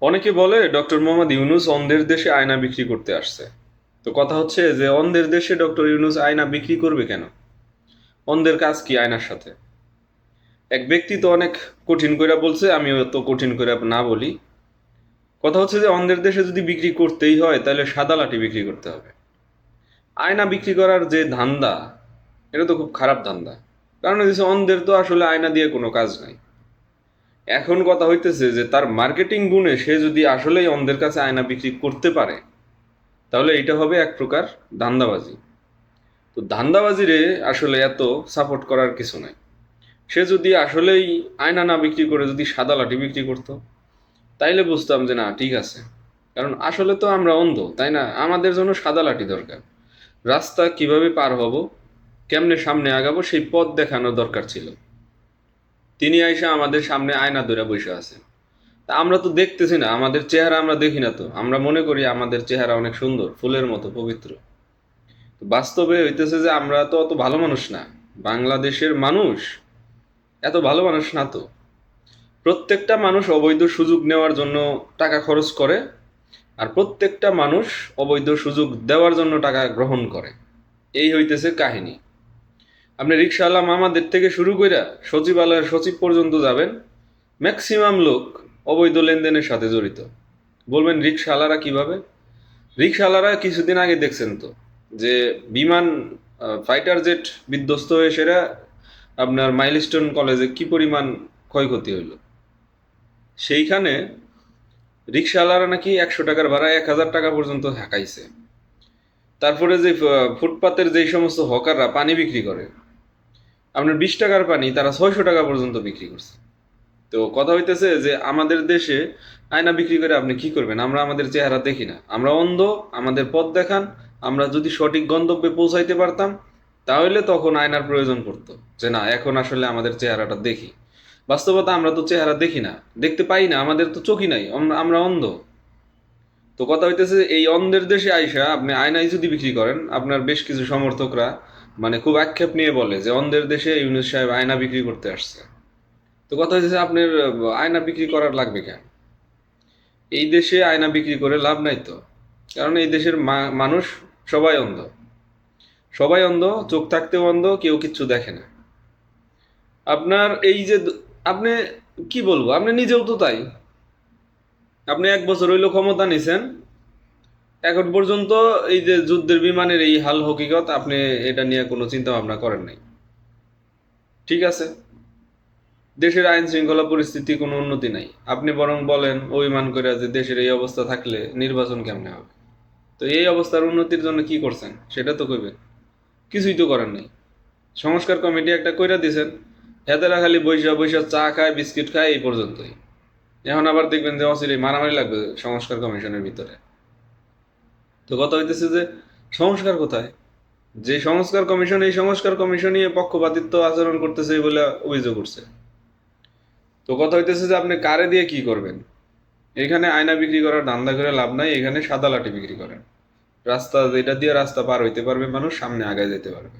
অনেকে বলে ডক্টর মোহাম্মদ ইউনূস অন্ধের দেশে আয়না বিক্রি করতে আসছে। তো কথা হচ্ছে যে অন্ধের দেশে ডক্টর ইউনূস আয়না বিক্রি করবে কেন? অন্ধের কাজ কি আয়নার সাথে? এক ব্যক্তি তো অনেক কঠিন কইরা বলছে, আমিও তো কঠিন কইরা না বলি। কথা হচ্ছে যে অন্ধের দেশে যদি বিক্রি করতেই হয় তাহলে সাদা লাঠি বিক্রি করতে হবে। আয়না বিক্রি করার যে ধান্দা, এটা তো খুব খারাপ ধান্দা। কারণ হচ্ছে অন্ধের তো আসলে আয়না দিয়ে কোনো কাজ নাই। এখন কথা হইতেছে যে তার মার্কেটিং গুণে সে যদি আসলেই অন্ধের কাছে আয়না বিক্রি করতে পারে, তাহলে এটা হবে এক প্রকার ধান্দাবাজি। তো ধান্দাবাজিরে আসলে এত সাপোর্ট করার কিছু নাই। সে যদি আসলেই আয়না না বিক্রি করে যদি সাদা লাঠি বিক্রি করতো, তাইলে বুঝতাম যে না, ঠিক আছে। কারণ আসলে তো আমরা অন্ধ, তাই না? আমাদের জন্য সাদা লাঠি দরকার। রাস্তা কিভাবে পার হব, কেমনে সামনে আগাবো, সেই পথ দেখানো দরকার ছিল। তিনি আইসা আমাদের সামনে আয়না ধরে বসে আছেন। তা আমরা তো দেখতেছি না, আমাদের চেহারা আমরা দেখি না। তো আমরা মনে করি আমাদের চেহারা অনেক সুন্দর, ফুলের মতো পবিত্র। বাস্তবে হইতেছে যে আমরা তো অত ভালো মানুষ না। বাংলাদেশের মানুষ এত ভালো মানুষ না তো। প্রত্যেকটা মানুষ অবৈধ সুযোগ নেওয়ার জন্য টাকা খরচ করে, আর প্রত্যেকটা মানুষ অবৈধ সুযোগ দেওয়ার জন্য টাকা গ্রহণ করে। এই হইতেছে কাহিনী। আপনি রিক্সাওয়ালা মামাদের থেকে শুরু কইরা সচিবালয়ের সচিব পর্যন্ত যাবেন, ম্যাক্সিমাম লোক অবৈধ লেনদেনের সাথে জড়িত। বলবেন রিক্সাওয়ালারা কিভাবে? রিক্সাওয়ালারা কিছুদিন আগে দেখছেন তো যে বিমান, ফাইটার জেট বিধ্বস্ত হয়ে সেরা আপনার মাইলস্টোন কলেজে কি পরিমাণ ক্ষয়ক্ষতি হইল। সেইখানে রিক্সাওয়ালারা নাকি 100 টাকার ভাড়া 1000 টাকা পর্যন্ত হাঁকাইছে। তারপরে যে ফুটপাতের যেই সমস্ত হকাররা পানি বিক্রি করে, আপনার 20 টাকার পানি তারা 600 টাকা পর্যন্ত বিক্রি করছে। তো কথা হইতেছে যে আমাদের দেশে আয়না বিক্রি করে আপনি কি করবেন? আমরা আমাদের চেহারা দেখি না, আমরা অন্ধ। আমাদের পথ দেখান। আমরা যদি সঠিক গন্তব্যে পৌঁছাইতে পারতাম, তাহলে তখন আয়নার প্রয়োজন পড়তো যে না, এখন আসলে আমাদের চেহারাটা দেখি। বাস্তবতা আমরা তো চেহারা দেখি না, দেখতে পাই না, আমাদের তো চোখই নাই, আমরা অন্ধ। তো কথা হইতেছে এই অন্ধের দেশে আইসা আপনি আয়নাই যদি বিক্রি করেন, আপনার বেশ কিছু সমর্থকরা মানে খুব আক্ষেপ নিয়ে বলে যে অন্ধের দেশে ইউনূস সাহেব আয়না বিক্রি করতে আসছে। তো কথা হচ্ছে আপনার আয়না বিক্রি করার লাগবে কেন? এই দেশে আয়না বিক্রি করে লাভ নাই তো। কারণ এই দেশের মানুষ সবাই অন্ধ। সবাই অন্ধ, চোখ থাকতেও অন্ধ, কেউ কিচ্ছু দেখে না। আপনার এই যে আপনি কি বলবো, আপনি নিজেও তো তাই। আপনি 1 বছর হইলো ক্ষমতা নিছেন, এখন পর্যন্ত এই যে যুদ্ধের বিমানের এই হাল হকিকত আপনি এটা নিয়ে কোনো চিন্তা ভাবনা করেন নাই। ঠিক আছে, দেশের আইন শৃঙ্খলা পরিস্থিতি কোনো উন্নতি নাই, আপনি বরং বলেন অভিমান করে যে দেশের এই অবস্থা থাকলে নির্বাচন কেমনে হবে। তো এই অবস্থার উন্নতির জন্য কি করছেন সেটা তো কইবেন। কিছুই তো করেন নাই। সংস্কার কমিটি একটা কইরা দিয়েছেন, হেতেরা খালি বৈশা বৈশা চা খায় বিস্কিট খায়, এই পর্যন্তই। এখন আবার দেখবেন যে অচিরেই মারামারি লাগবে সংস্কার কমিশনের ভিতরে। তো কথা হইতেছে যে সংস্কার কোথায়? যে সংস্কার কমিশন, এই সংস্কার কমিশনই পক্ষপাতিত্ব আচরণ করতেছে বলে অভিযোগ উঠছে। তো কথা হইতেছে যে আপনি কারে দিয়ে কি করবেন? এখানে আয়না বিক্রি করার ধান্দা করে লাভ নাই, এখানে সাদা লাঠি বিক্রি করেন। রাস্তা যেটা দিয়ে রাস্তা পার হইতে পারবে মানুষ, সামনে আগায় যেতে পারবে।